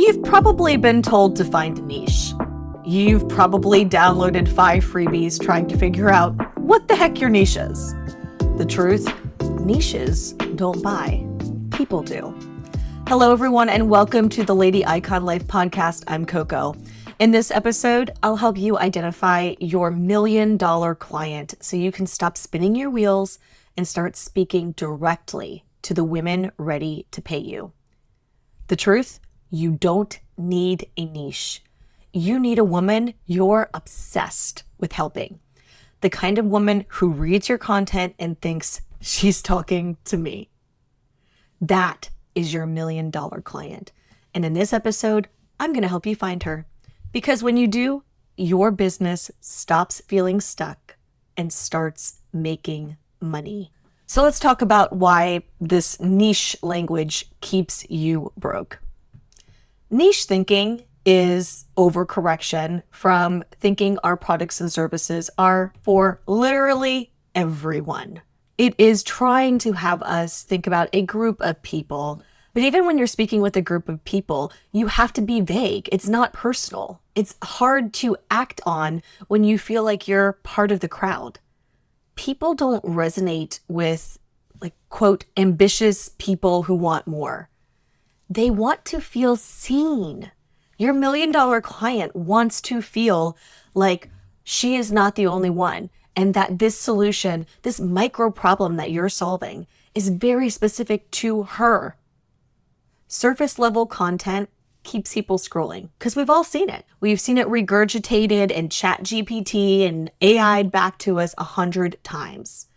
You've probably been told to find a niche. You've probably downloaded 5 freebies trying to figure out what the heck your niche is. The truth, niches don't buy, people do. Hello everyone and welcome to the Lady Icon Life podcast. I'm Coco. In this episode, I'll help you identify your $1 million client so you can stop spinning your wheels and start speaking directly to the women ready to pay you. The truth, you don't need a niche. You need a woman you're obsessed with helping. The kind of woman who reads your content and thinks, she's talking to me. That is your $1 million client. And in this episode, I'm going to help you find her. Because when you do, your business stops feeling stuck and starts making money. So let's talk about why this niche language keeps you broke. Niche thinking is overcorrection from thinking our products and services are for literally everyone. It is trying to have us think about a group of people. But even when you're speaking with a group of people, you have to be vague. It's not personal. It's hard to act on when you feel like you're part of the crowd. People don't resonate with, quote, ambitious people who want more. They want to feel seen. Your $1 million client wants to feel like she is not the only one and that this solution, this micro problem that you're solving is very specific to her. Surface level content keeps people scrolling because we've all seen it. We've seen it regurgitated in ChatGPT and AI'd back to us 100 times.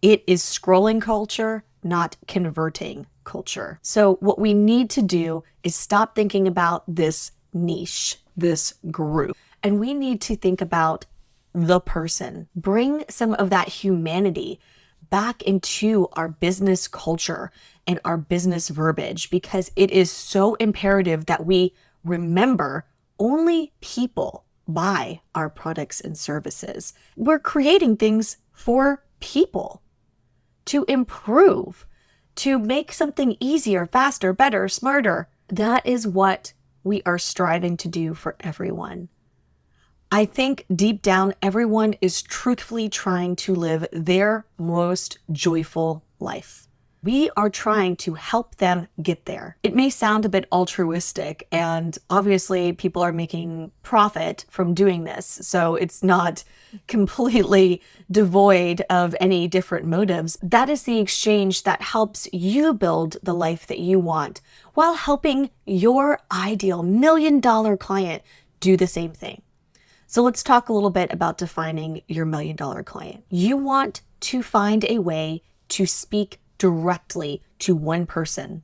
It is scrolling culture, not converting culture. So what we need to do is stop thinking about this niche, this group, and we need to think about the person. Bring some of that humanity back into our business culture and our business verbiage, because it is so imperative that we remember only people buy our products and services. We're creating things for people to improve, to make something easier, faster, better, smarter. That is what we are striving to do for everyone. I think deep down, everyone is truthfully trying to live their most joyful life. We are trying to help them get there. It may sound a bit altruistic, and obviously people are making profit from doing this, so it's not completely devoid of any different motives. That is the exchange that helps you build the life that you want, while helping your ideal $1 million client do the same thing. So let's talk a little bit about defining your $1 million client. You want to find a way to speak directly to one person,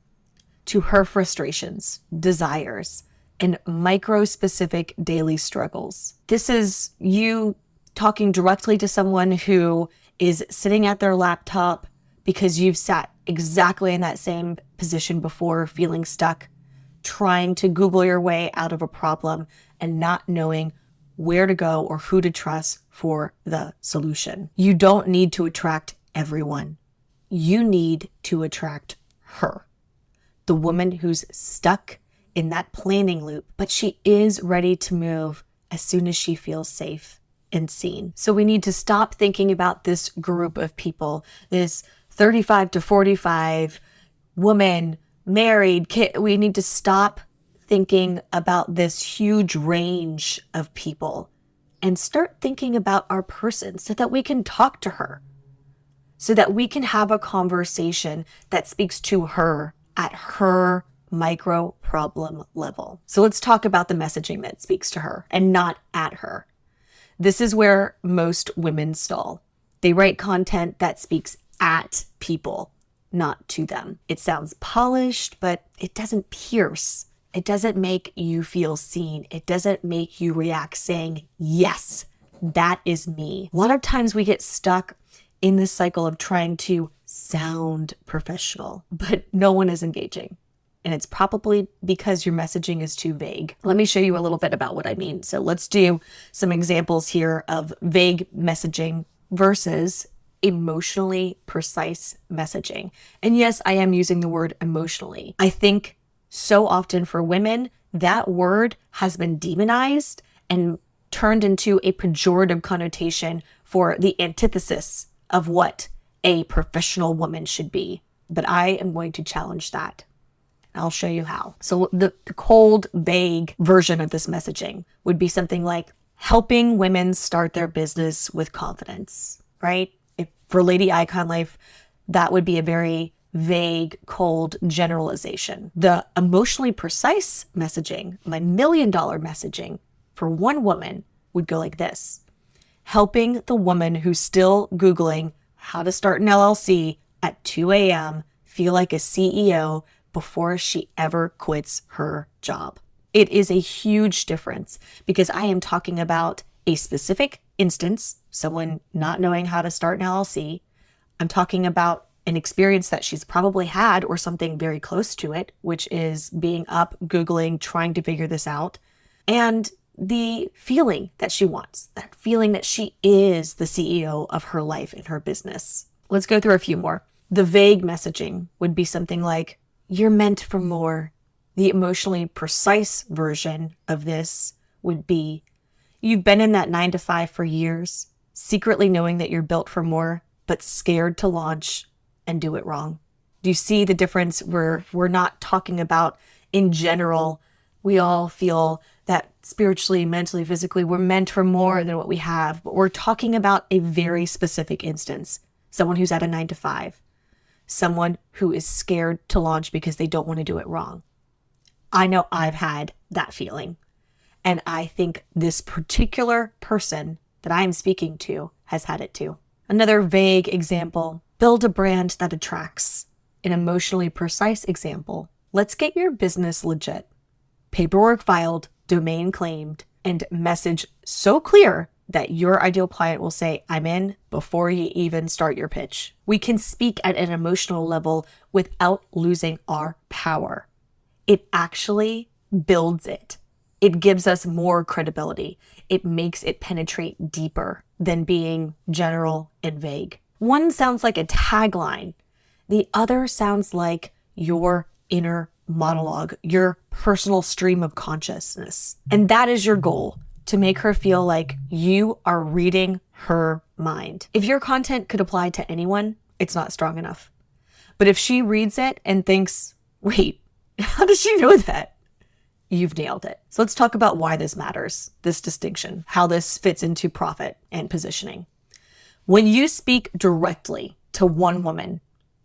to her frustrations, desires, and micro-specific daily struggles. This is you talking directly to someone who is sitting at their laptop because you've sat exactly in that same position before, feeling stuck, trying to Google your way out of a problem and not knowing where to go or who to trust for the solution. You don't need to attract everyone. You need to attract her, the woman who's stuck in that planning loop, but she is ready to move as soon as she feels safe and seen. So we need to stop thinking about this group of people, this 35 to 45 woman, married, kid. We need to stop thinking about this huge range of people and start thinking about our person so that we can talk to her, so that we can have a conversation that speaks to her at her micro problem level. So let's talk about the messaging that speaks to her and not at her. This is where most women stall. They write content that speaks at people, not to them. It sounds polished, but it doesn't pierce. It doesn't make you feel seen. It doesn't make you react saying, yes, that is me. A lot of times we get stuck in this cycle of trying to sound professional, but no one is engaging. And it's probably because your messaging is too vague. Let me show you a little bit about what I mean. So let's do some examples here of vague messaging versus emotionally precise messaging. And yes, I am using the word emotionally. I think So often for women, that word has been demonized and turned into a pejorative connotation for the antithesis of what a professional woman should be. But I am going to challenge that. I'll show you how. So the cold, vague version of this messaging would be something like helping women start their business with confidence, right? For Lady Icon Life, that would be a very vague, cold generalization. The emotionally precise messaging, my $1 million messaging for one woman would go like this. Helping the woman who's still Googling how to start an LLC at 2 a.m. feel like a CEO before she ever quits her job. It is a huge difference because I am talking about a specific instance, someone not knowing how to start an LLC. I'm talking about an experience that she's probably had or something very close to it, which is being up, Googling, trying to figure this out. And the feeling that she wants, that feeling that she is the CEO of her life and her business. Let's go through a few more. The vague messaging would be something like, you're meant for more. The emotionally precise version of this would be, you've been in that 9-to-5 for years, secretly knowing that you're built for more, but scared to launch and do it wrong. Do you see the difference where we're not talking about in general, we all feel that spiritually, mentally, physically, we're meant for more than what we have, but we're talking about a very specific instance. Someone who's at a 9-to-5, someone who is scared to launch because they don't want to do it wrong. I know I've had that feeling. And I think this particular person that I'm speaking to has had it too. Another vague example, build a brand that attracts. An emotionally precise example, let's get your business legit. Paperwork filed, domain claimed, and message so clear that your ideal client will say, I'm in, before you even start your pitch. We can speak at an emotional level without losing our power. It actually builds it. It gives us more credibility. It makes it penetrate deeper than being general and vague. One sounds like a tagline. The other sounds like your inner monologue, your personal stream of consciousness. And that is your goal, to make her feel like you are reading her mind. If your content could apply to anyone, it's not strong enough. But if she reads it and thinks, wait, how does she know that? You've nailed it. So let's talk about why this matters, this distinction, how this fits into profit and positioning. When you speak directly to one woman,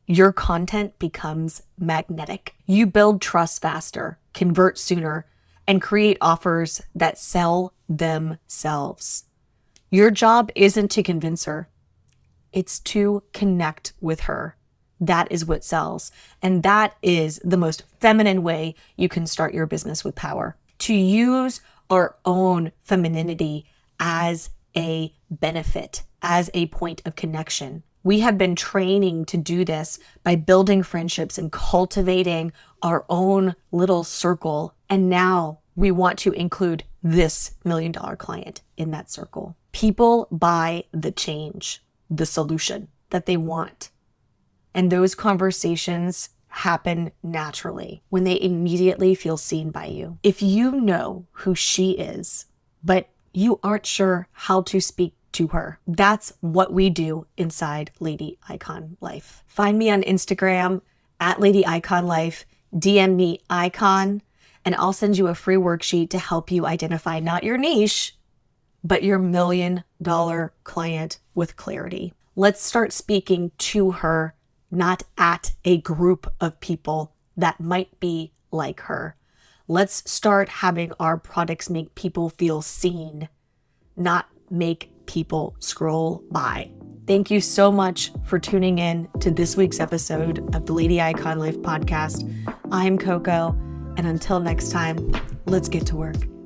your content becomes magnetic. You build trust faster, convert sooner, and create offers that sell themselves. Your job isn't to convince her. It's to connect with her. That is what sells. And that is the most feminine way you can start your business with power. To use our own femininity as a benefit, as a point of connection. We have been training to do this by building friendships and cultivating our own little circle. And now we want to include this $1 million client in that circle. People buy the change, the solution that they want. And those conversations happen naturally when they immediately feel seen by you. If you know who she is, but you aren't sure how to speak to her, that's what we do inside Lady Icon Life. Find me on Instagram at Lady Icon Life, DM me Icon, and I'll send you a free worksheet to help you identify not your niche, but your $1 million client with clarity. Let's start speaking to her, not at a group of people that might be like her. Let's start having our products make people feel seen, not make people scroll by. Thank you so much for tuning in to this week's episode of the Lady Icon Life podcast. I'm Coco, and until next time, let's get to work.